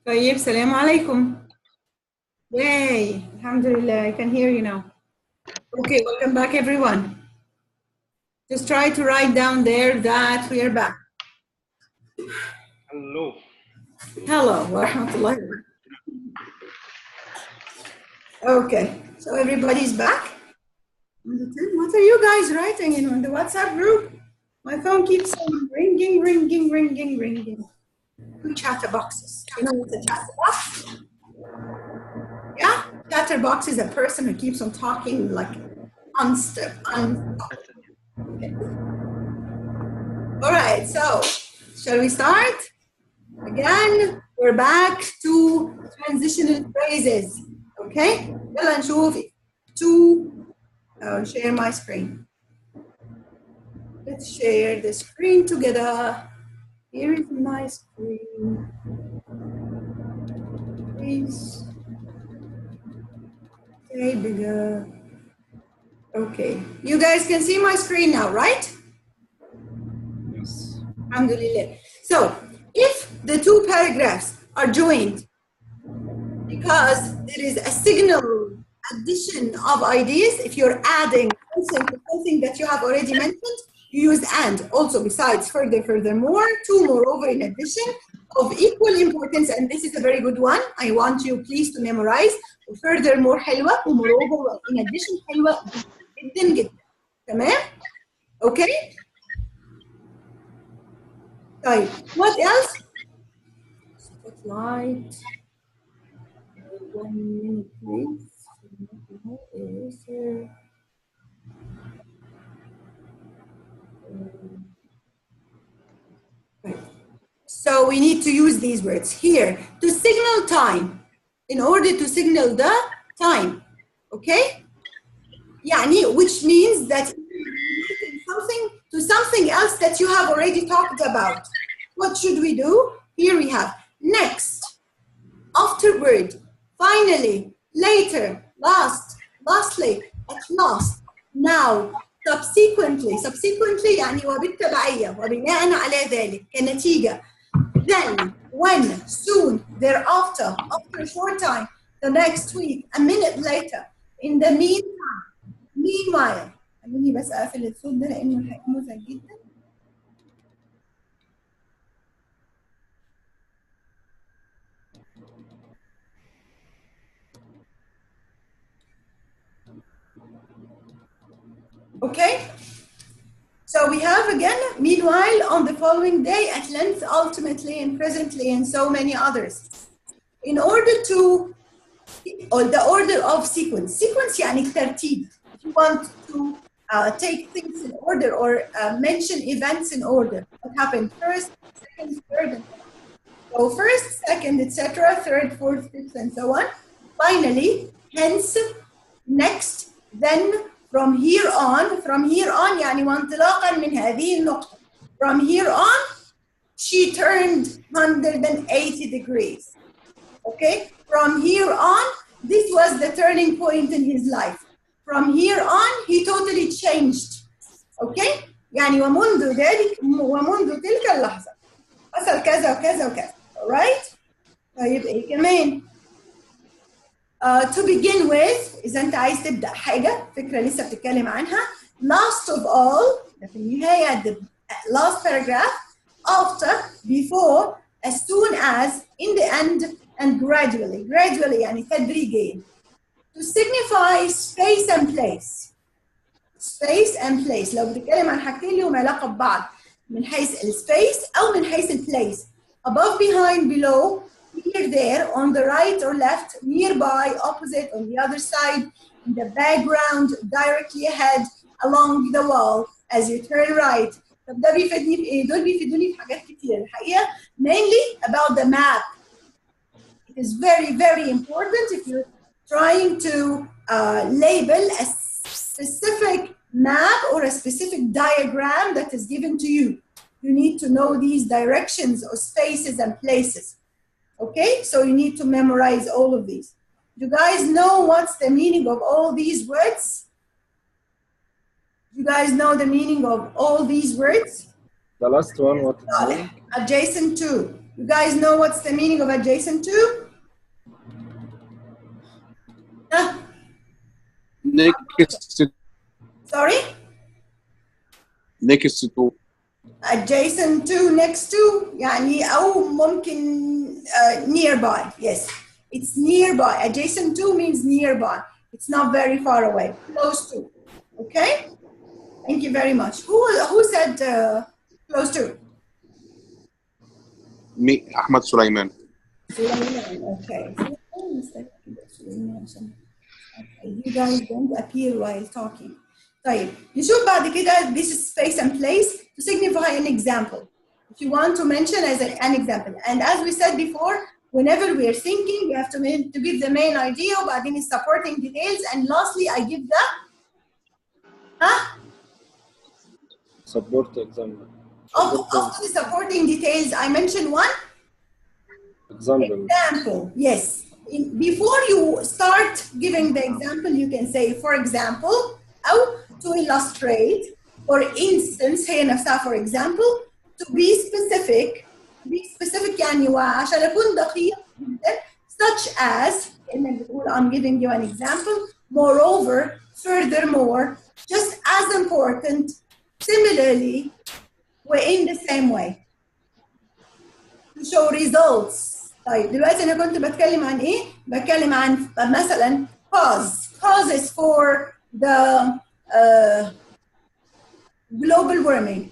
طيب سلام عليكم. Yay, alhamdulillah, I can hear you now. Okay, welcome back everyone. Just try to write down there that we are back. Hello. Hello, wa rahmatullahi wa barakatuh. Okay, so everybody's back. What are you guys writing in the WhatsApp group? My phone keeps on ringing, ringing, ringing, ringing. Two chatterboxes. You know what's a chatterbox? Yeah, chatterbox is a person who keeps on talking like unstop. Okay. All right, so shall we start? Again, we're back to transitional phrases. Okay, يلا نشوف share my screen. Let's share the screen together. Here is my screen. Please stay bigger. Okay, you guys can see my screen now, right? Yes. Alhamdulillah. So, if the two paragraphs are joined because there is a signal addition of ideas, if you're adding something to something that you have already mentioned, you use and. Also, besides, furthermore, to, moreover, in addition, of equal importance, and this is a very good one. I want you please to memorize. Furthermore, حلوة, وmoreover, in addition, حلوة جدا جدا. تمام? Okay? طيب, what else? Spotlight. 1 minute, please. Right. So we need to use these words here to signal time, in order to signal the time. Okay? يعني, which means that something to something else that you have already talked about. What should we do? Here we have next, afterward, finally, later, last, lastly, at last, now, subsequently يعني وبالتبعية وبناء على ذلك كنتيجة. Then, when, soon, thereafter, after a short time, the next week, a minute later, in the meantime, meanwhile. خليني بس اقفل الصوت ده لانه مزعج جدا. Okay? So we have again, meanwhile, on the following day, at length, ultimately, and presently, and so many others. In order to, or the order of sequence. Sequence يعني الترتيب. If you want to take things in order or mention events in order. What happened first, second, third, and so first, second, etc., third, fourth, fifth, and so on. Finally, hence, next, then, from here on يعني وانطلاقا من هذه النقطة. From here on, she turned 180 degrees. Okay? From here on, this was the turning point in his life. From here on, he totally changed. Okay? يعني ومنذ تلك اللحظة حصل كذا وكذا وكذا. Alright? طيب ايه كمان؟ To begin with, إذا أنت عايز تبدأ حاجة فكرة لسه بتتكلم عنها. Last of all, في النهاية the last paragraph, after, before, as soon as, in the end, and gradually. Gradually يعني تدريجيا. To signify space and place. Space and place. لو بتتكلم عن حاجتين لهم علاقة ببعض من حيث السبيس أو من حيث البليس. Above, behind, below, here, there, on the right or left, nearby, opposite, on the other side, in the background, directly ahead, along the wall, as you turn right. طب ده بيفيدني في ايه؟ دول بيفيدوني في حاجات كتير الحقيقة. Mainly about the map. It is very, very important if you're trying to label a specific map or a specific diagram that is given to you. You need to know these directions or spaces and places. Okay, so you need to memorize all of these. You guys know what's the meaning of all these words? You guys know the meaning of all these words? The last one, what is it? Adjacent to. You guys know what's the meaning of adjacent to? Huh? next Sorry? next to Adjacent to, next to, يعني أو ممكن nearby. Yes, it's nearby. Adjacent to means nearby. It's not very far away. Close to. Okay? Thank you very much. Who said close to? me Ahmad Sulaiman. Okay. You guys don't appear while talking. طيب نشوف بعد كده this is space and place to signify an example. If you want to mention as an example. And as we said before, whenever we are thinking, we have to give the main idea, وبعدين is supporting details, and lastly I give the Support example. of the supporting details. I mentioned one example. Yes. Before you start giving the example, you can say, for example, أو to illustrate, for instance, هي نفسها for example, to be specific. Be specific يعني وعشان أكون دقيق جدا, such as إنك بتقول I'm giving you an example. Moreover, furthermore, just as important, similarly, وin the same way. To show results. طيب دلوقتي أنا كنت بتكلم عن إيه؟ بتكلم عن مثلا causes for the global warming.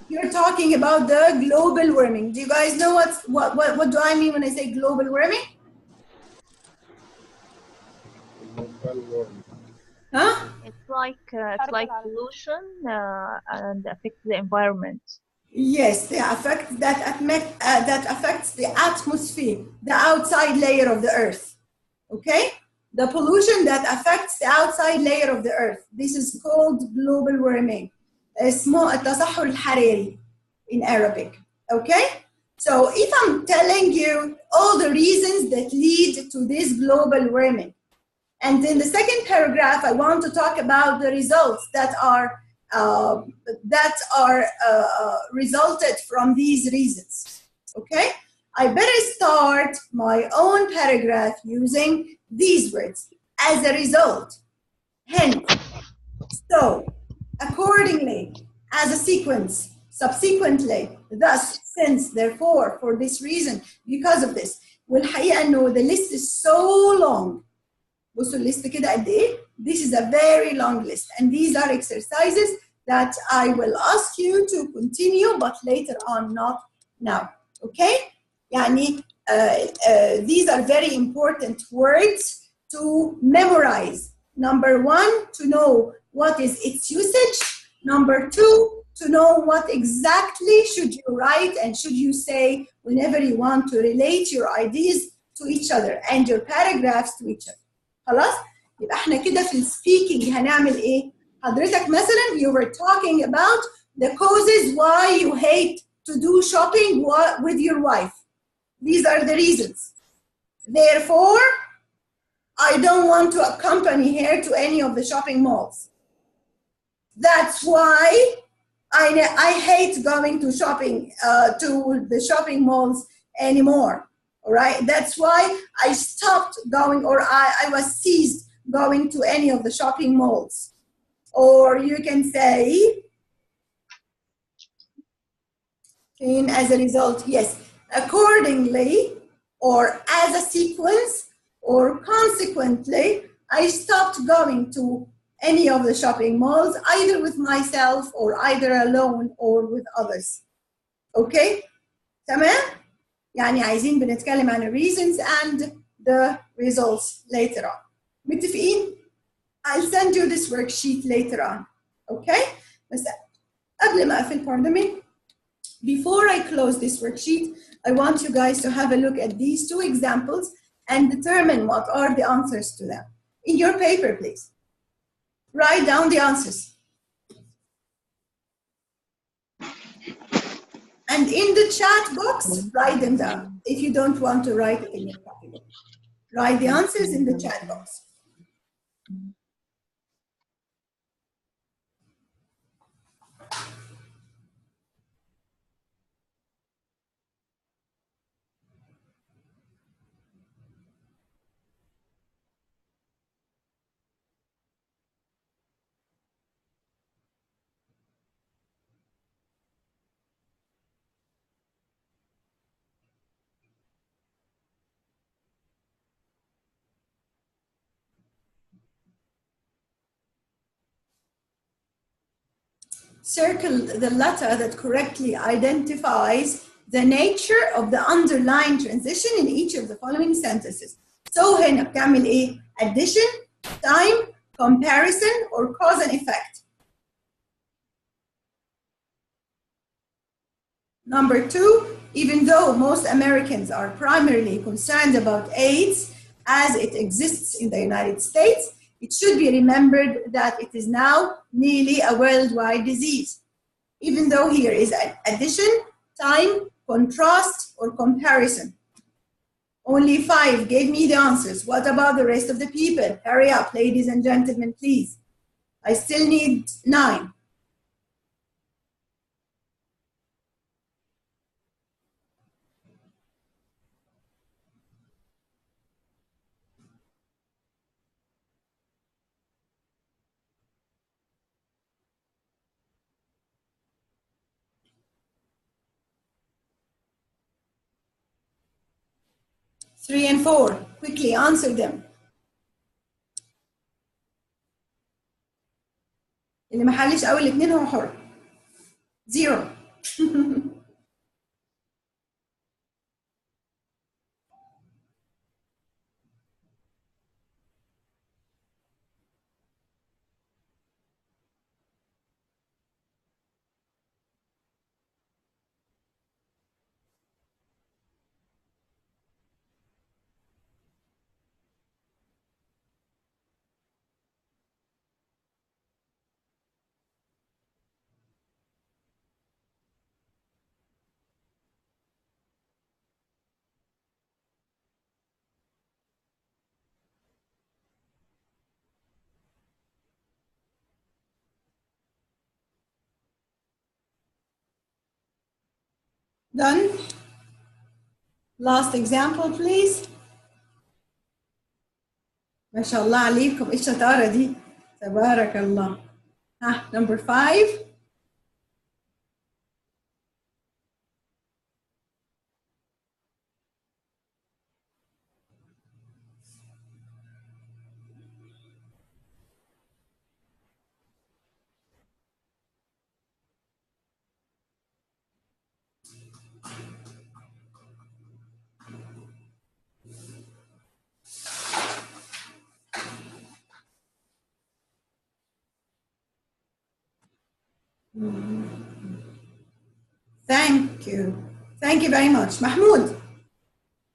You're talking about the global warming. Do you guys know what do I mean when I say global warming? Huh? It's like pollution and affects the environment. Yes, the effect that affects the atmosphere, the outside layer of the earth. Okay? The pollution that affects the outside layer of the earth. This is called global warming. اسمه التصحر الحراري in Arabic. Okay? So if I'm telling you all the reasons that lead to this global warming, and in the second paragraph, I want to talk about the results that are resulted from these reasons. Okay? I better start my own paragraph using these words. As a result, hence, so, accordingly, as a sequence, subsequently, thus, since, therefore, for this reason, because of this. والحقيقة إنه the list is so long. بصوا الليست كده قد إيه؟ This is a very long list, and these are exercises that I will ask you to continue, but later on, not now. Okay? يعني these are very important words to memorize. Number one, to know what is its usage. Number two, to know what exactly should you write and should you say whenever you want to relate your ideas to each other and your paragraphs to each other. خلاص؟ يبقى احنا كده في السبيكينج هنعمل ايه؟ حضرتك مثلا you were talking about the causes why you hate to do shopping with your wife. These are the reasons. Therefore, I don't want to accompany her to any of the shopping malls. That's why I hate going to the shopping malls anymore. All right, that's why I stopped going, or I was ceased going to any of the shopping malls. Or you can say, as a result, yes, accordingly, or as a sequence, or consequently, I stopped going to any of the shopping malls, either with myself or either alone or with others. Okay? تمام؟ يعني عايزين بنتكلم عن the reasons and the results later on. متفقين؟ I'll send you this worksheet later on. Okay? بس قبل ما أقفل, pardon me, before I close this worksheet, I want you guys to have a look at these two examples and determine what are the answers to them. In your paper, please. Write down the answers. And in the chat box, write them down if you don't want to write it in your copybook. Write the answers in the chat box. circle the letter that correctly identifies the nature of the underlying transition in each of the following sentences. So هنا بتعمل ايه؟ addition, time, comparison, or cause and effect. Number 2, even though most Americans are primarily concerned about AIDS as it exists in the United States, it should be remembered that it is now nearly a worldwide disease. Even though here is addition, time, contrast, or comparison. Only 5 gave me the answers. What about the rest of the people? Hurry up, ladies and gentlemen, please. I still need 9. Three and 4, quickly answer them. اللي ما حلش أول 2 هو حر. 0. Done. Last example, please. ما شاء الله عليكم، ايش الشطارة دي؟ تبارك الله. Number 5. Thank you. Thank you very much. Mahmoud,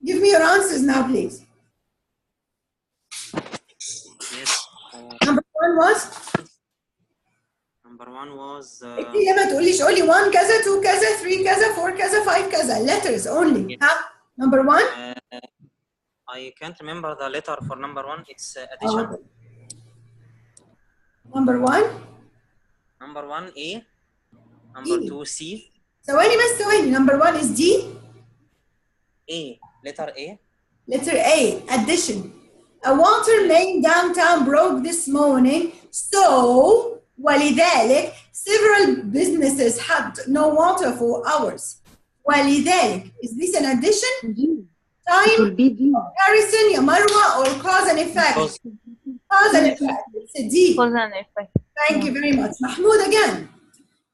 give me your answers now, please. Yes. Number 1 was? Number 1 was. لما تقوليش قولي 1 كذا 2 كذا 3 كذا 4 كذا 5 كذا. Letters only. Yes. Number 1? I can't remember the letter for number 1. It's addition. Okay. Number 1? Number 1 A. Number E. 2 C. ثواني بس ثواني. Number 1 is D. A. Letter A. Letter A. Addition. A water main downtown broke this morning, so ولذلك several businesses had no water for hours. ولذلك. Is this an addition? Time, comparison, يا مروة, or cause and effect? Cause and effect. It's a D. Cause and effect. Thank you very much. Mahmoud again.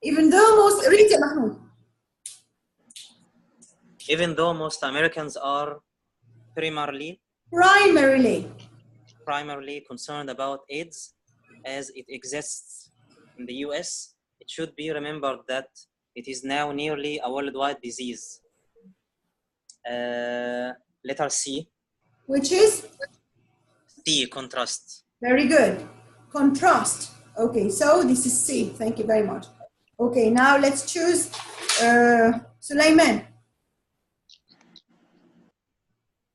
Even though most, read it, Mahmoud. Even though most Americans are primarily concerned about AIDS as it exists in the US, it should be remembered that it is now nearly a worldwide disease. Letter C. Which is? C, contrast. Very good. Contrast. Okay, so this is C. Thank you very much. Okay, now let's choose Sulaiman.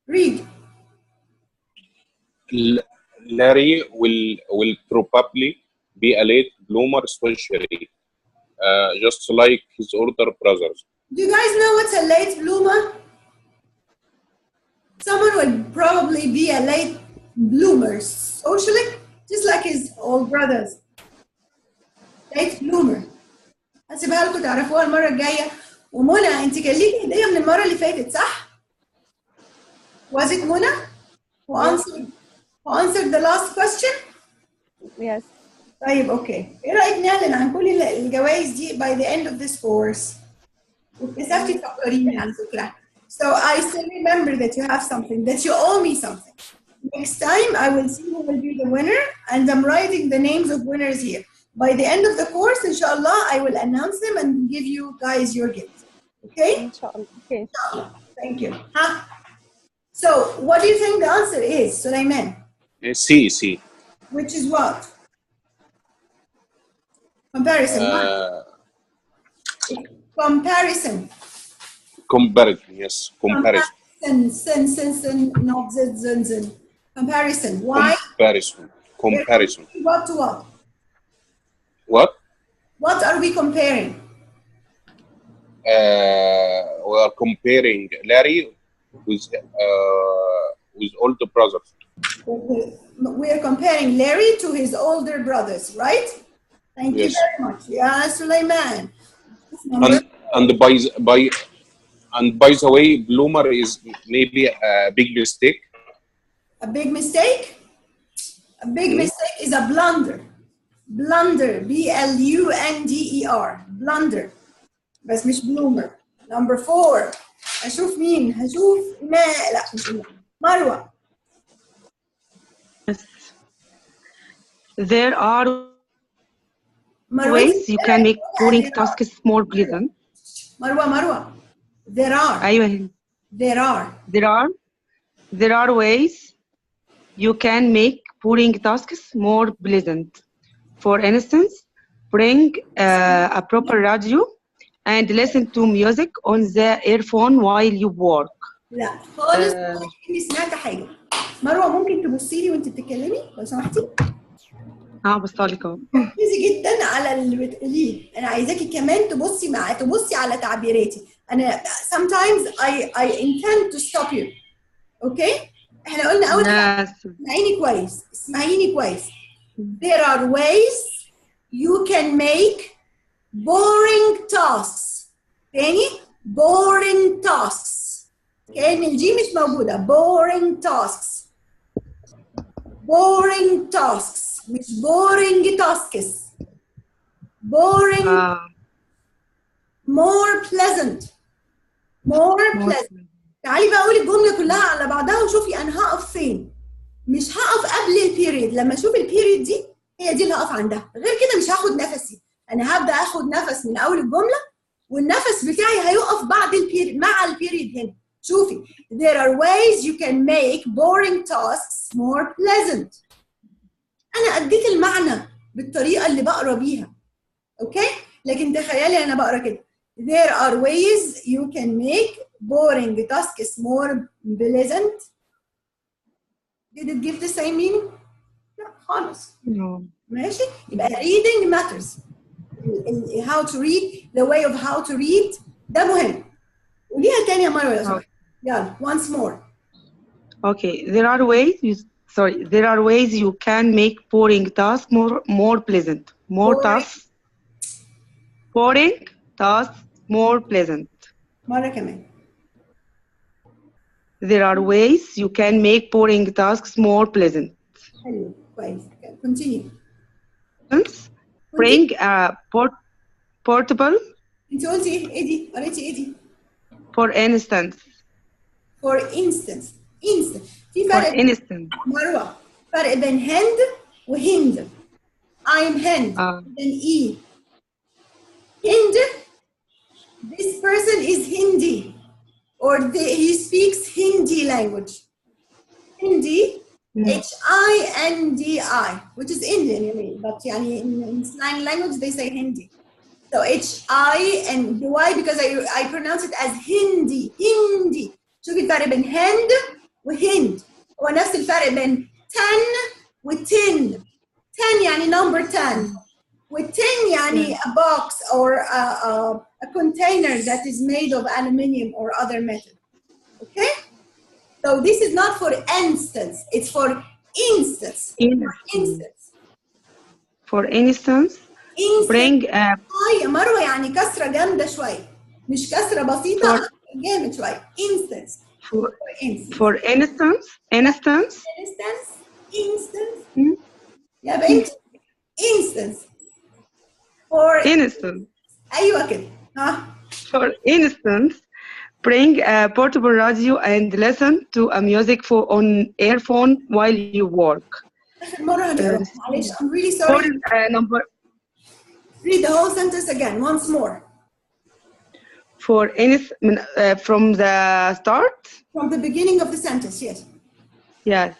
Read. Larry will probably be a late bloomer, especially just like his older brothers. Do you guys know what's a late bloomer? Someone would probably be a late bloomer socially, just like his old brothers. Late bloomer. هسيبها لكم تعرفوها المرة الجاية. ومنى انت كان ليكي هدية من المرة اللي فاتت صح؟ Was it Mona who answered the last question? Yes. طيب اوكي، ايه رايك نعلن عن كل الجوائز دي by the end of this course؟ واتكسفتي تفكريني على فكره. So I still remember that you have something, that you owe me something. Next time I will see who will be the winner, and I'm writing the names of winners here. By the end of the course, inshallah, I will announce them and give you guys your gift. Okay? إن شاء الله. Okay. Thank you. Huh? So, what do you think the answer is, Sulaiman? C. Which is what? Comparison. Comparison. Comparison, yes, comparison. Sen, not zin. Comparison. Why? Comparison. What to what? What? What are we comparing? We are comparing Larry with older brothers. We are comparing Larry to his older brothers, right? Thank you Yes. very much. Yeah, Sulaiman. And by the way, bloomer is maybe a big mistake. A big mistake? A big mistake is a blunder. Blunder. B-L-U-N-D-E-R. Blunder. بس مش bloomer. Number 4. هشوف مين؟ هشوف لا مش مروة. There are ways you can make boring tasks more pleasant. مروة. There are. أيوة. There are ways you can make boring tasks more pleasant. For instance, bring a proper radio and listen to music on the earphone while you work. لا خالص. إني سمعت حاجة. مروة ممكن تبصي لي وأنت بتتكلمي لو سمحتي؟ بصلك اهو. ركزي جدا على اللي بتقوليه، أنا عايزاكي كمان تبصي على تعبيراتي. أنا sometimes I intend to stop you. أوكي؟ إحنا قلنا أول حاجة اسمعيني كويس. There are ways you can make boring tasks. تاني boring tasks. كأن الجي مش موجودة. boring tasks. مش boring tasks. boring. more pleasant. تعالي بقى اقول الجمله كلها على بعضها وشوفي انا هقف فين. مش هقف قبل البيريد، لما اشوف البيريد دي هي دي اللي هقف عندها، غير كده مش هاخد نفسي. انا هبدا اخد نفس من اول الجمله والنفس بتاعي هيقف بعد البيريد مع البيريد هنا. شوفي there are ways you can make boring tasks more pleasant. انا اديت المعنى بالطريقه اللي بقرا بيها. اوكي؟ لكن تخيلي انا بقرا كده there are ways you can make boring tasks more pleasant. Did it give the same meaning? لا خالص. No. ماشي؟ يبقى reading matters. how to read, the way of how to read ده مهم. وليها تاني يا مروة يا صاحبي. يلا once more. Okay, there are ways you can make boring tasks more pleasant. Boring tasks more pleasant. مرة كمان. There are ways you can make boring tasks more pleasant. حلو كويس. Continue. Bring a portable. انت قلتي ايه دي؟ قريتي ايه دي؟ For instance. في فرق. مروة فرق بين هند وهند. I'm هند. then E. Hind. This person is Hindi, or he speaks Hindi language. Hindi. H-I-N-D-I, which is Indian, you mean, but in slang language they say Hindi. So H-I-N-D-Y because I pronounce it as Hindi. شوفي الفرق بين هند وهند. هو نفس الفرق بين 10 و10. 10 يعني number 10. و10 يعني a box or a container that is made of aluminium or other metal. Okay? So this is not for instance, it's for instance. For instance, bring a... يا مروة يعني كسرة جامدة شوية، مش كسرة بسيطة، جامد شوية. Instance. For instance. يا بنت. Instance. For instance, أيوة كده ها. for instance, bring a portable radio and listen to a music on earphone while you work. آخر مرة هنقرأ معلش. I'm really For sorry. number Read the whole sentence again once more. for from the start. From the beginning of the sentence, yes. Yes,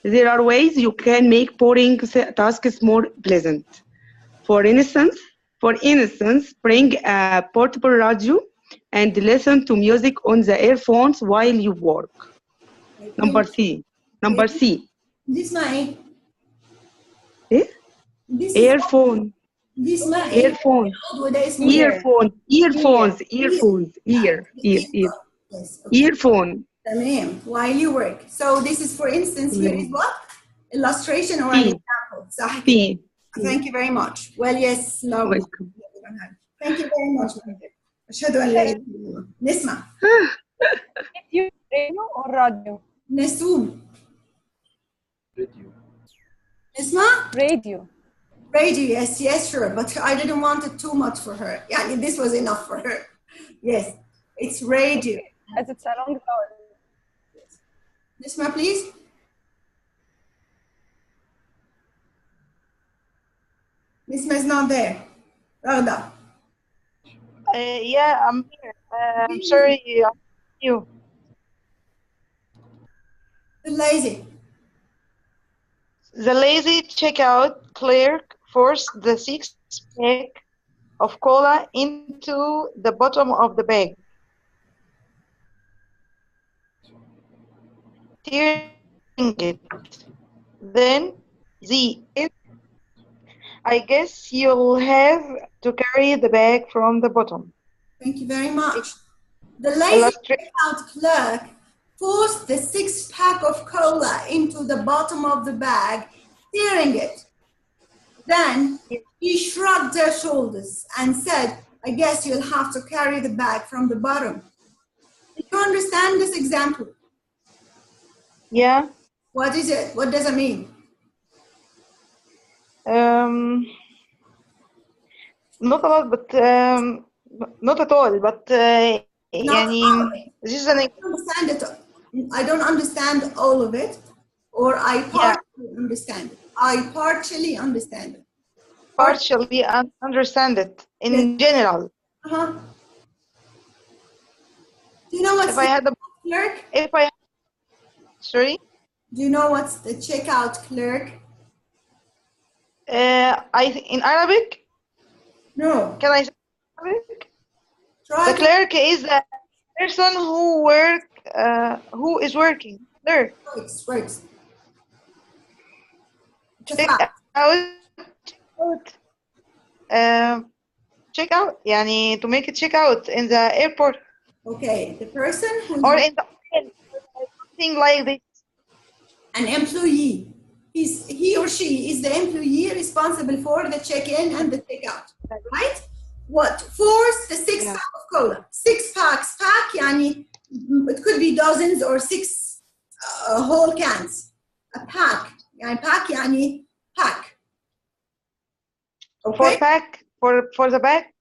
there are ways you can make boring tasks more pleasant. For instance, bring a portable radio and listen to music on the earphones while you work. Number C. دي اسمها ايه؟ إيه؟ This is Earphone. دي اسمها ايه؟ Earphone. وده اسمه ايه؟ Earphone. Earphones. Ear. Yes. Okay. Earphone. تمام. While you work. So this is for instance here is what? Illustration or an example. صح كده. Thank you very much. Well, yes, no. Welcome. Thank you very much. أشهد أن لا إله إلا الله. نسمع. Radio or radio? نسوم. Radio. نسمع. Radio. Radio, yes, sure. But I didn't want it too much for her. Yeah, this was enough for her. Yes, it's radio. As it's a long vowel. نسمع, please. Nisma is not there. Ragda. Yeah, I'm here. I'm sorry. You. The lazy checkout clerk forced the six-pack of cola into the bottom of the bag, tearing it. Then I guess you'll have to carry the bag from the bottom. Thank you very much. The lazy checkout clerk forced the six-pack of cola into the bottom of the bag, tearing it. Then he shrugged her shoulders and said, I guess you'll have to carry the bag from the bottom. Do you understand this example? Yeah. What is it? What does it mean? Not a lot, but not at all. But this is an. I don't understand all of it, or I partially understand it. I partially understand it. Partially understand it in general. Do you know what's if I had the clerk? Sorry. Do you know what's the checkout clerk? In Arabic. No. Can I say Arabic? Try the clerk is the person who is working. Clerk. Works. Check out. يعني to make a check out in the airport. Okay, the person who or in the something like this. An employee. He or she is the employee responsible for the check-in and the check-out, right? What? Force the six-pack of cola. 6 packs. Pack, يعني, it could be dozens or 6 whole cans. A pack. يعني pack, يعني pack. Okay. For pack? For the bag?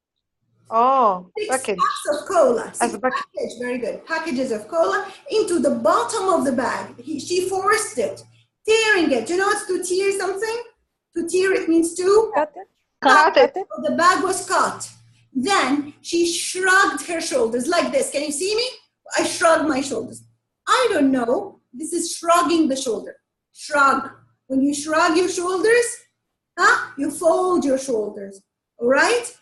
Oh, 6 package. packs of cola. As a package, very good. Packages of cola into the bottom of the bag. She forced it. Tearing it. Do you know what's to tear something? To tear it means to cut it. So the bag was cut. Then she shrugged her shoulders like this. Can you see me? I shrug my shoulders. I don't know. This is shrugging the shoulder. Shrug. When you shrug your shoulders, you fold your shoulders. All right?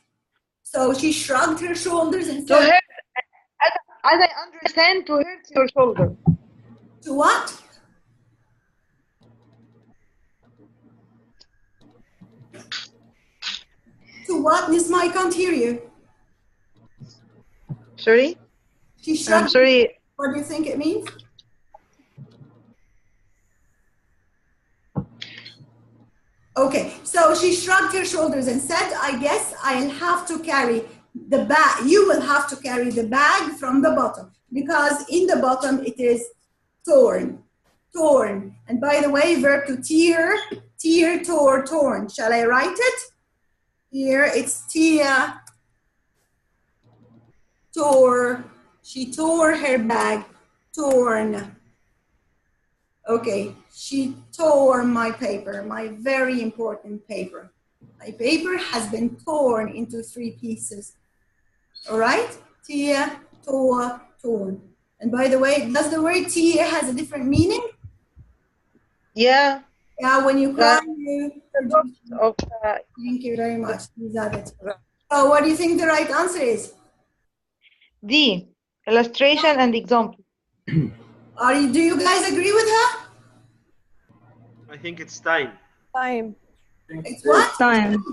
So she shrugged her shoulders and said, as I understand, to hurt your shoulder. To what? To what? Nisma, I can't hear you. Sorry? She shrugged. I'm sorry. What do you think it means? Okay, so she shrugged her shoulders and said, I guess I'll have to carry the bag. You will have to carry the bag from the bottom because in the bottom it is torn. And by the way, verb to tear, tore, torn. Shall I write it? Here it's Tia tore. She tore her bag. Torn. Okay, she tore my paper, my very important paper. My paper has been torn into 3 pieces. All right? Tia, tore, torn. And by the way, does the word tia has a different meaning? Yeah. Yeah, when you cry, you... Of, Thank you very much. So what do you think the right answer is? D. Illustration and example. Do you guys agree with her? I think it's time. Time. It's what? Time.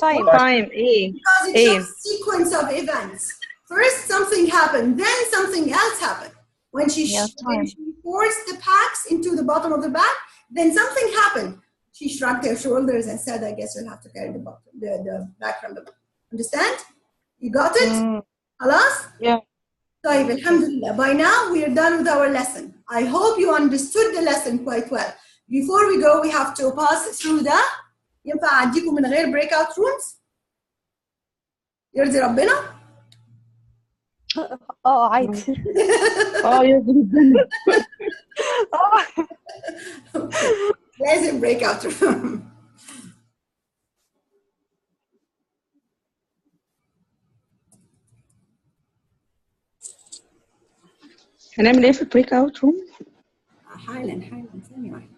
Time. Time. A. Because it A. shows sequence of events. First something happened, then something else happened. When she forced the packs into the bottom of the bag, then something happened. She shrugged her shoulders and said, I guess you'll have to carry the bag from the bottom. Understand? You got it? Halas? Yeah. طيب, alhamdulillah. By now, we are done with our lesson. I hope you understood the lesson quite well. Before we go, we have to pass through the... ينفع أعديكم من غير breakout rooms؟ يرضي ربنا؟ عادي. يرضي ربنا. لازم breakout room. هنعمل ايه في البريك اوت روم؟ حالا ثانية واحدة.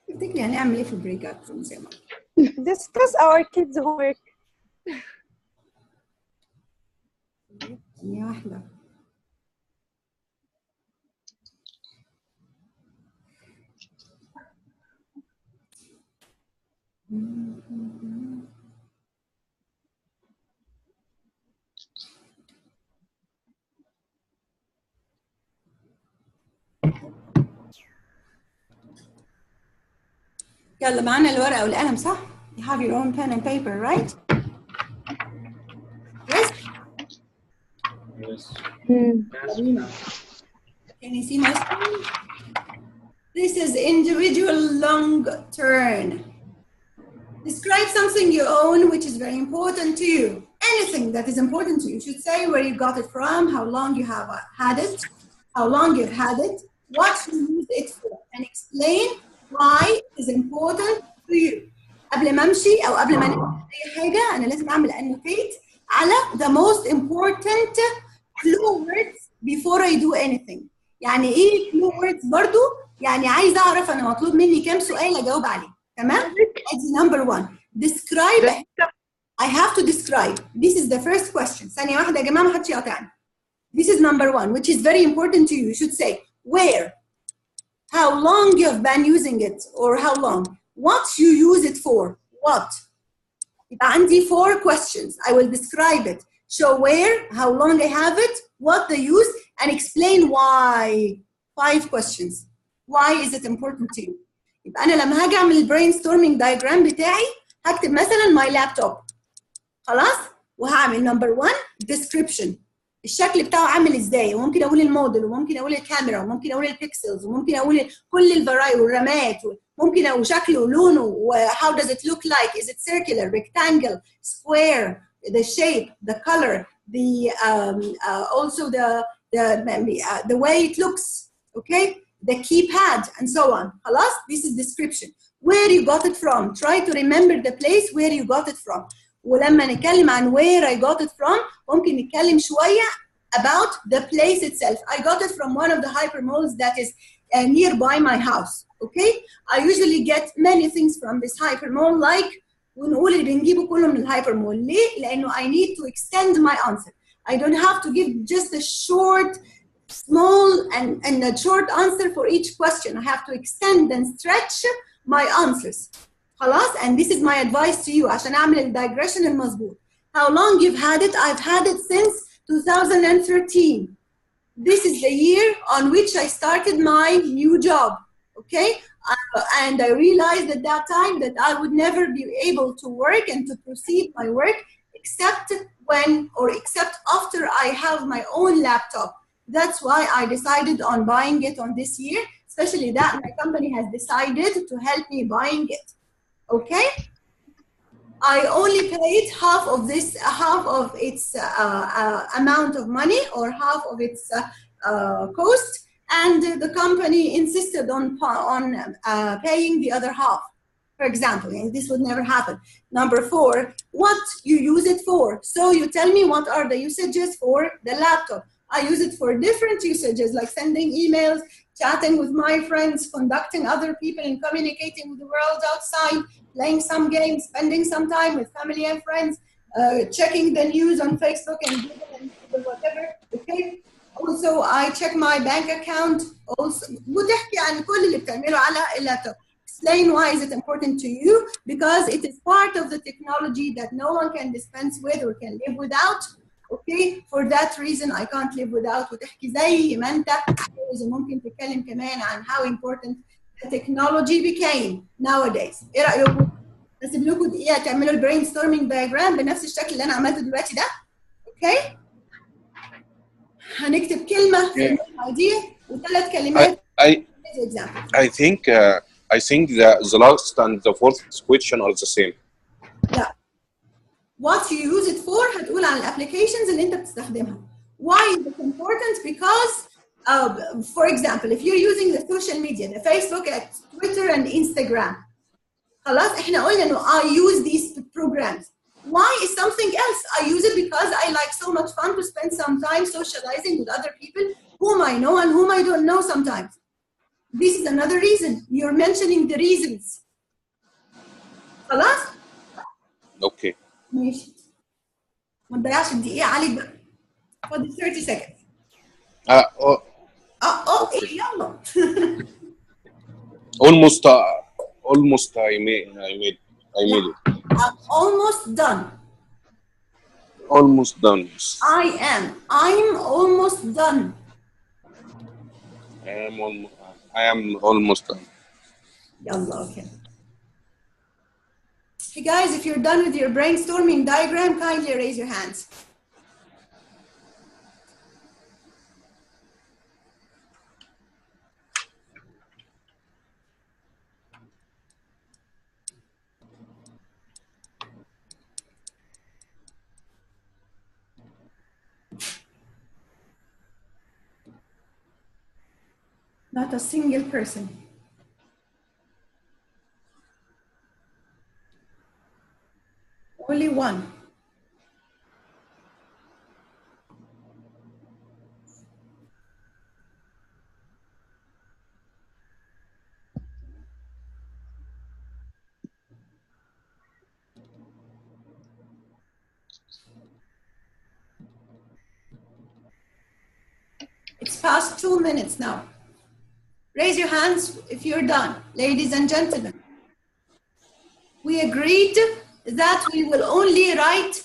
تفتكري هنعمل ايه في البريك اوت روم زي ما Discuss our kids' homework. ثانية واحدة. يلا معانا الورقة والقلم صح؟ You have your own pen and paper, right? Yes? Yes. Can you see my screen? This is individual long turn. Describe something you own which is very important to you. Anything that is important to you. You should say where you got it from, how long you have had it, how long you've had it, what you use it for, and explain why it is important to you. قبل ما امشي او قبل ما نعمل اي حاجه انا لازم اعمل annotate على the most important clue words before I do anything. يعني ايه clue words برضو؟ يعني عايز اعرف انا مطلوب مني كام سؤال اجاوب عليه. تمام؟ ادي number 1. Describe. I have to describe. This is the first question. ثانية واحدة يا جماعة ما حدش يقاطعني. This is number 1, which is very important to you. You should say where, how long you've been using it, or how long, what you use it for, what. يبقى عندي 4 questions. I will describe it. Show where, how long I have it, what the use, and explain why. 5 questions. Why is it important to you? يبقى أنا لما هاجي أعمل brainstorming diagram بتاعي هكتب مثلا my laptop. خلاص؟ وهعمل number 1 description. الشكل بتاعه عامل ازاي؟ وممكن اقول الموديل وممكن اقول الكاميرا وممكن اقول البيكسلز وممكن اقول كل الفراي والرامات وممكن اقول شكله ولونه و how does it look like? Is it circular, rectangle, square, the shape, the color, the also the way it looks, okay? The keypad and so on. خلاص? This is description. Where you got it from. Try to remember the place where you got it from. ولما نتكلم عن where I got it from ممكن نتكلم شوية about the place itself. I got it from one of the hypermalls that is nearby my house. Okay? I usually get many things from this hypermall like ونقول اللي بنجيبه كله من الهايبرمول. ليه؟ لأنه I need to extend my answer. I don't have to give just a short, small and a short answer for each question. I have to extend and stretch my answers. خلاص? And this is my advice to you عشان أعمل الدايجريشن المظبوط. How long you've had it? I've had it since 2013. This is the year on which I started my new job. Okay? And I realized at that time that I would never be able to work and to proceed my work except after I have my own laptop. That's why I decided on buying it on this year, especially that my company has decided to help me buying it. Okay? I only paid half of its amount of money or half of its cost, and the company insisted on paying the other half. For example, and this would never happen. Number 4, what you use it for. So you tell me what are the usages for the laptop. I use it for different usages, like sending emails, chatting with my friends, conducting other people, and communicating with the world outside, playing some games, spending some time with family and friends, checking the news on Facebook and Google and whatever. Okay. Also, I check my bank account. Also, وتحكي عن كل اللي بتعمله على اللابتوب. Explain why is it important to you, because it is part of the technology that no one can dispense with or can live without. Okay, for that reason I can't live without. وتحكي زي ما انت ممكن تتكلم كمان عن how important the technology became nowadays. ايه رايكم؟ هسيب لكم دقيقه تعملوا البرين ستورمينج دايجرام بنفس الشكل اللي انا عملته دلوقتي ده. اوكي؟ هنكتب كلمه في المجموعه دي وثلاث كلمات. I think the last and the fourth question are the same. Yeah. What you use it for هتقول عن الابلكيشنز اللي انت بتستخدمها. Why is it important? Because for example, if you're using the social media, the Facebook, Twitter and Instagram, خلاص احنا قلنا انه I use these programs. Why is something else? I use it because I like so much fun to spend some time socializing with other people whom I know and whom I don't know sometimes. This is another reason. You're mentioning the reasons. خلاص؟ Okay. ماشي. ما تضيعش الدقيقة عليك بقى. فاضل 30 seconds. Okay. ايه يلا. almost I made it. I'm almost done. Almost done. I'm almost done. I am almost done. Yalla, okay. Hey guys, if you're done with your brainstorming diagram, kindly raise your hands. Not a single person. Only one. It's past 2 minutes now. Raise your hands if you're done, ladies and gentlemen. We agreed that we will only write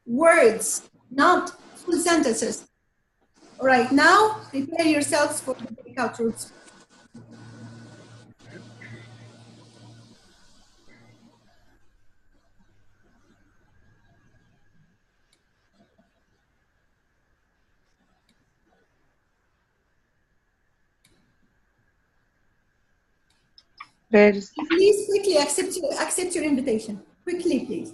words, not full sentences. All right, now prepare yourselves for the breakout rooms. Please quickly accept your invitation. Quickly, please.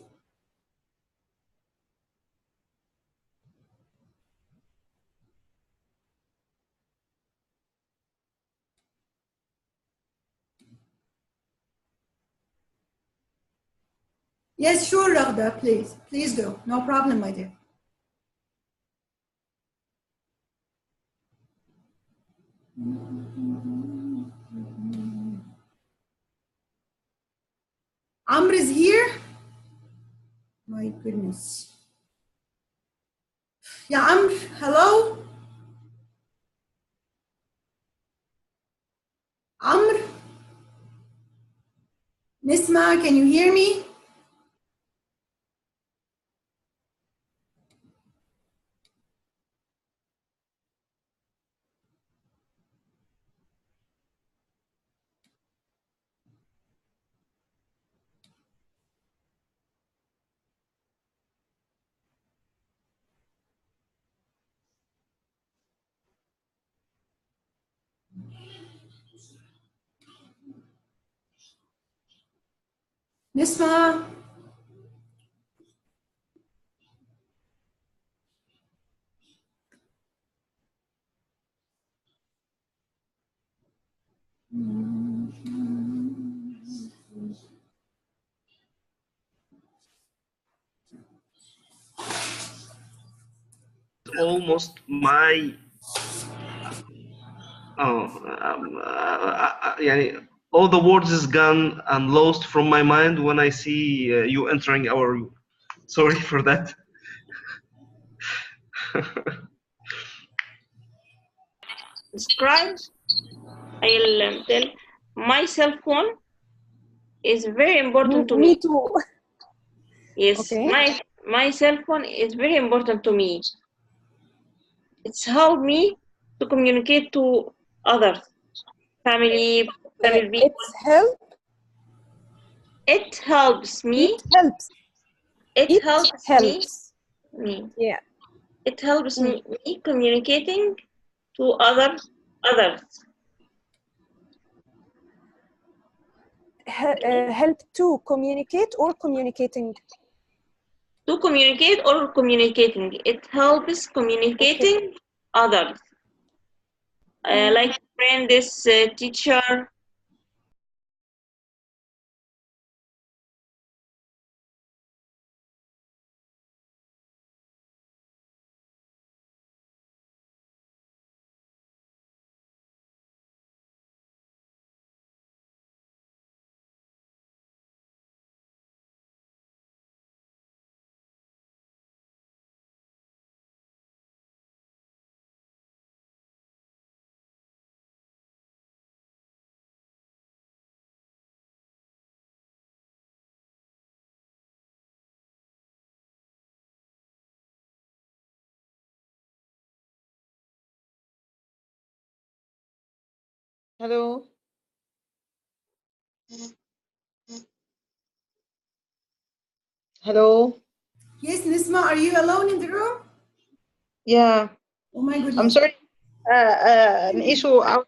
Yes, sure, Ragda, please. Please do. No problem, my dear. Amr is here. My goodness. Yeah, Amr, hello? Amr? Nisma, can you hear me? Nisma? almost my يعني all the words is gone and lost from my mind when I see you entering our room. Sorry for that. Describe. I'll tell. My cell phone is very important to Me me. too. Yes, Okay. my cell phone is very important to me. It's helped me to communicate to others, family people. It's help. It helps me. It helps. It It helps helps. me. Yeah. It helps me communicating to others. Help to communicate or communicating. To communicate or communicating. It helps communicating others. Like friends, teacher. Hello. Hello. Yes, Nisma, are you alone in the room? Yeah. Oh my goodness. I'm sorry. An issue out.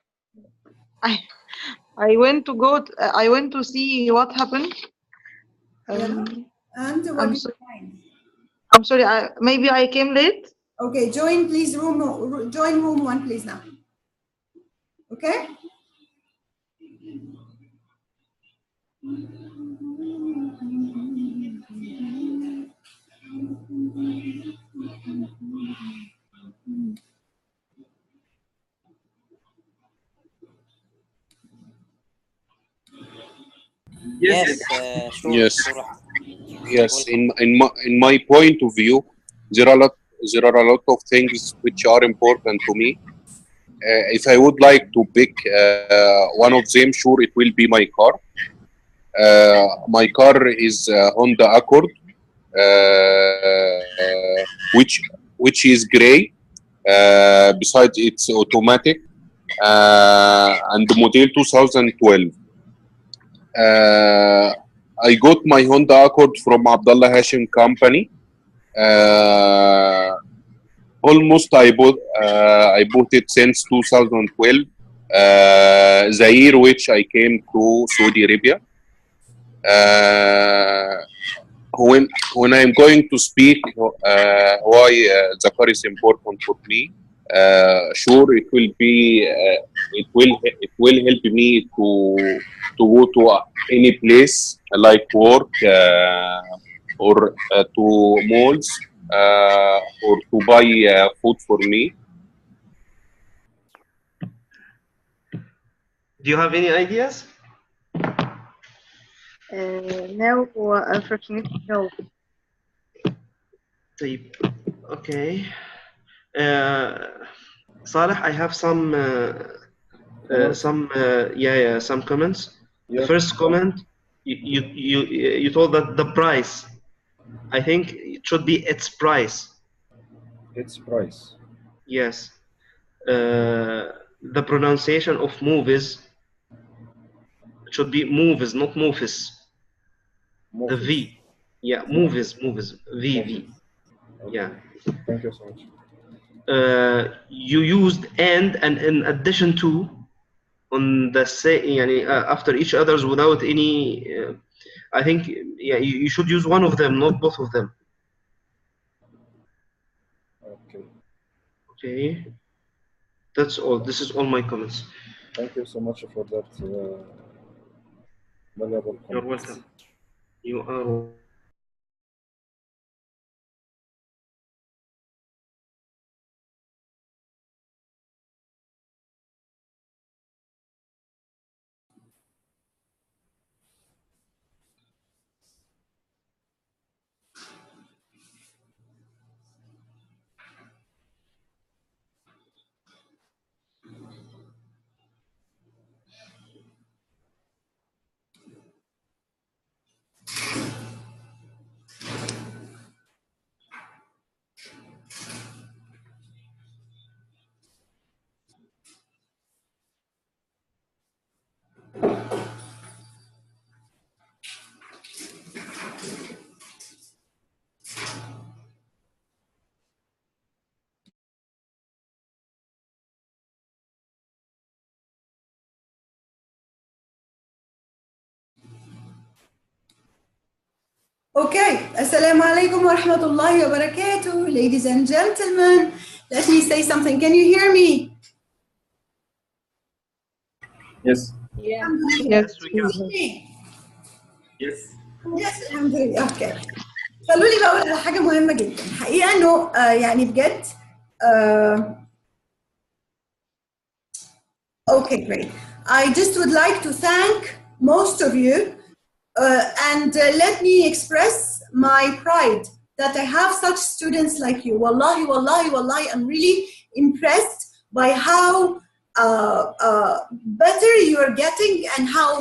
I went to go. I went to see what happened. Yeah. And what I'm did so, you find? I'm sorry. Maybe I came late. Okay, join please join room 1 please now. Okay? Yes, sure. Yes. Sure. Yes, Welcome. in my point of view, there are a lot of things which are important to me. If I would like to pick one of them, sure it will be my car. My car is Honda Accord, which is gray. Besides, it's automatic and the model 2012. I got my Honda Accord from Abdullah Hashim company. Almost I bought it since 2012, the year which I came to Saudi Arabia. When I'm going to speak why the car is important for me, sure it will help me to go to any place like work or to malls or to buy food for me. Do you have any ideas? No, unfortunately, no. طيب. Okay. Saleh, I have some some comments. The first comment, you told that the price. I think it should be its price. Its price. Yes. The pronunciation of movies should be movies, not movies. The V. Yeah, movies. VV. Okay. Yeah. Thank you so much. You used and in addition to on the after each others without any. I think you should use one of them, not both of them. Okay. Okay. That's all. This is all my comments. Thank you so much for that valuable comments. You're welcome. You are Okay, Assalamu alaikum wa rahmatullahi wa barakatuh. Ladies and gentlemen, let me say something. Can you hear me? Yes. Yeah. Yes, we can. Yes. Yes, alhamdulillah. Okay. خلوني بقول على حاجة مهمة جدا. حقيقة إنه يعني بجد okay, great. I just would like to thank most of you and let me express my pride that I have such students like you. Wallahi, wallahi, wallahi, I'm really impressed by how better you're getting and how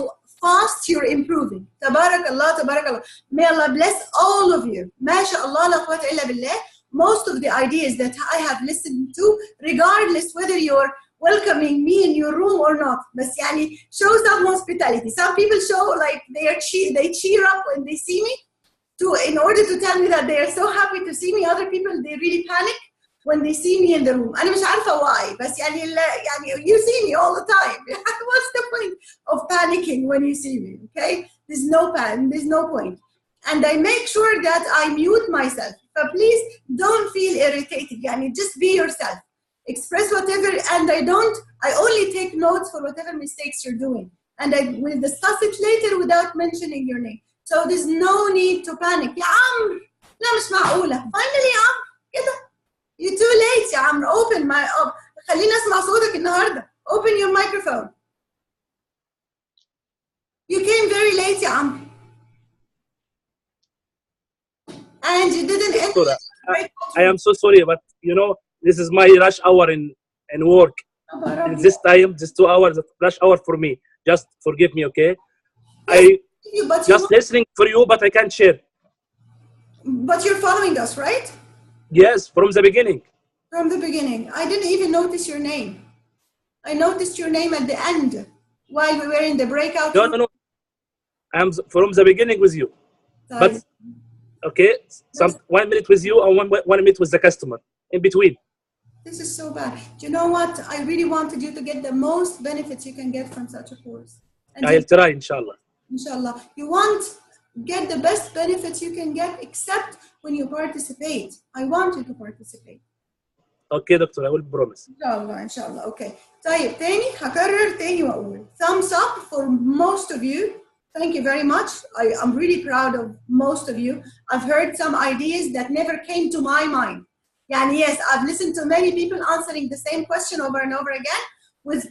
fast you're improving. Tabarakallah, tabarakallah. May Allah bless all of you. MashaAllah, la quwwata illa billah. Most of the ideas that I have listened to, regardless whether you're welcoming me in your room or not, but yani show some hospitality. Some people show like they cheer up when they see me in order to tell me that they are so happy to see me. Other people, they really panic when they see me in the room. أنا مش عارفة why, بس يعني you see me all the time. What's the point of panicking when you see me? Okay, there's no point. And I make sure that I mute myself. But please don't feel irritated. Yani just be yourself. Express whatever, and I only take notes for whatever mistakes you're doing. And I will discuss it later without mentioning your name. So there's no need to panic. يا عمرو لا مش معقولة. Finally يا عمرو كده. You're too late يا عمرو. خلينا أسمع صوتك النهاردة. Open your microphone. You came very late يا عمرو. And you didn't enter. I am so sorry, but you know, this is my rush hour in work. And this time, this 2 hours, rush hour for me. Just forgive me, okay? Yes, I just listening for you, but I can't share. But you're following us, right? Yes, from the beginning. From the beginning. I didn't even notice your name. I noticed your name at the end while we were in the breakout room. No. I'm from the beginning with you. Sorry. But okay, 1 minute with you and 1 minute with the customer in between. This is so bad. Do you know what? I really wanted you to get the most benefits you can get from such a course. I'll try, inshallah. Inshallah. You want get the best benefits you can get, except when you participate. I want you to participate. Okay, doctor, I will promise. Inshallah, inshallah. Okay. طيب تاني هكرر تاني وأقول thumbs up for most of you. Thank you very much. I'm really proud of most of you. I've heard some ideas that never came to my mind. Yani, yes, I've listened to many people answering the same question over and over again with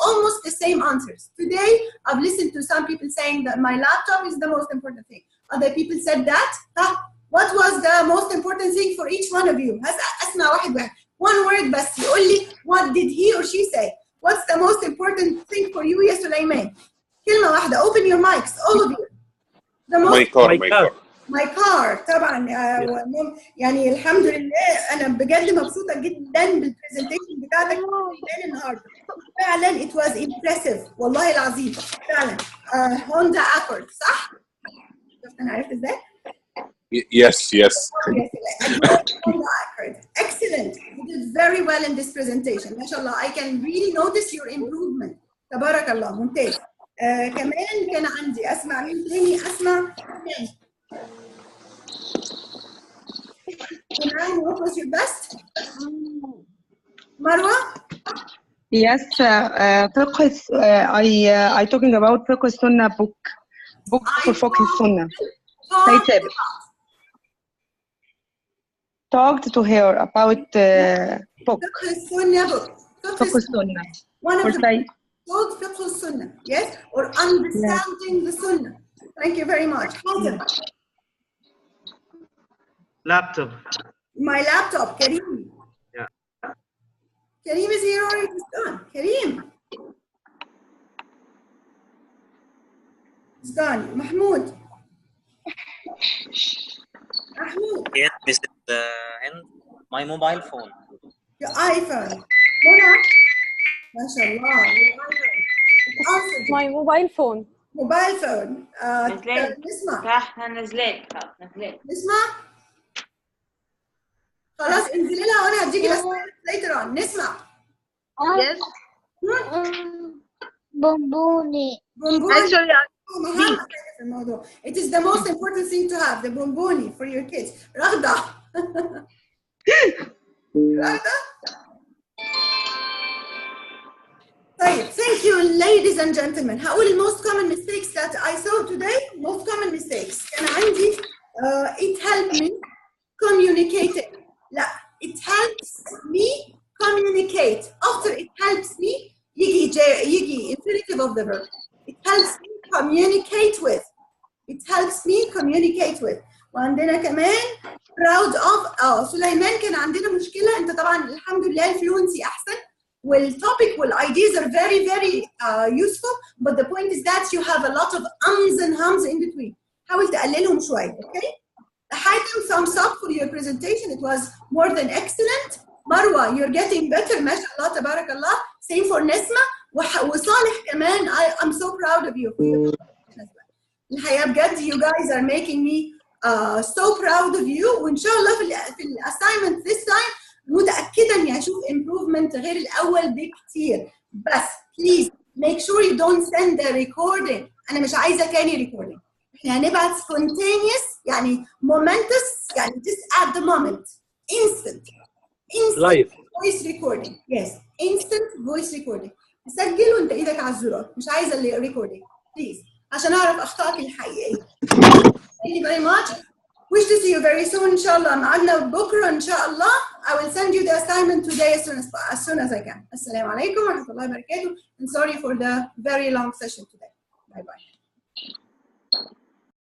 almost the same answers. Today, I've listened to some people saying that my laptop is the most important thing. Other people said that. What was the most important thing for each one of you? أسمع واحد. One word بس يقول لي what did he or she say? What's the most important thing for you يا سليمان? كلمة واحدة. Open your mics, all of you. My car طبعا. يعني الحمد لله أنا بجد مبسوطة جدا بالبرزنتيشن بتاعتك النهارده. فعلا it was impressive والله العظيم فعلا. هوندا أكورد صح؟ شفت أنا عرفت إزاي؟ Yes. Excellent. You did very well in this presentation. MashaAllah, I can really notice your improvement. تبارك الله ممتاز. كمان كان عندي أسمع مين تاني أسمع كمان. What was your best? Marwa? Yes, I talking about فقه السنة book for فقه السنة. Talked to her about book. فقه السنة. One of the called فقه السنة, yes, or understanding the sunnah. Thank you very much. Laptop. My laptop, Kareem. Yeah. Kareem is here or it's gone? Kareem. It's gone. Mahmoud. Yes, Mrs. Hind, my mobile phone. Your iPhone. Mona. MashaAllah. Your iPhone. My mobile phone. Mobile phone. نسمع. نزلت. نسمع. خلاص انزلي لها وانا هديكي الاسئله later on. نسمع. Yes. بونبوني. Actually, أهم حاجة في الموضوع. It is the most important thing to have, the bonboni for your kids. رغدة. رغدة. طيب, thank you ladies and gentlemen. هقول ال most common mistakes that I saw today. Most common mistakes. كان عندي it helped me communicating. لا, it helps me communicate. After it helps me يجي infinitive of the verb. It helps me communicate with. It helps me communicate with. وعندنا كمان proud of. سليمان كان عندنا مشكلة. انت طبعا الحمد لله الفلونسي احسن. والtopic والايديas are very very useful, but the point is that you have a lot of ums and hums in between. حاول تقللهم شوية, okay? حاتم, thumbs up for your presentation. It was more than excellent. Marwa, you're getting better. ما شاء الله تبارك الله. Same for Nesma. وصالح كمان. I'm so proud of you. الحقيقة بجد you guys are making me so proud of you. وإن شاء الله في ال assignment this time متأكدة إني هشوف improvement غير الأول بكتير. بس please make sure you don't send the recording. أنا مش عايزة تاني recording. إحنا هنبعت spontaneous يعني momentous يعني just at the moment. Instant live voice recording. Yes, instant voice recording. سجل وأنت إيدك على الزرار. مش عايزة اللي recording. Please. عشان أعرف أخطائك الحقيقية. Thank you very much. Wish to see you very soon إن شاء الله. معنا بكرة إن شاء الله. I will send you the assignment today as soon as I can. السلام عليكم ورحمة الله وبركاته. And sorry for the very long session today. Bye bye.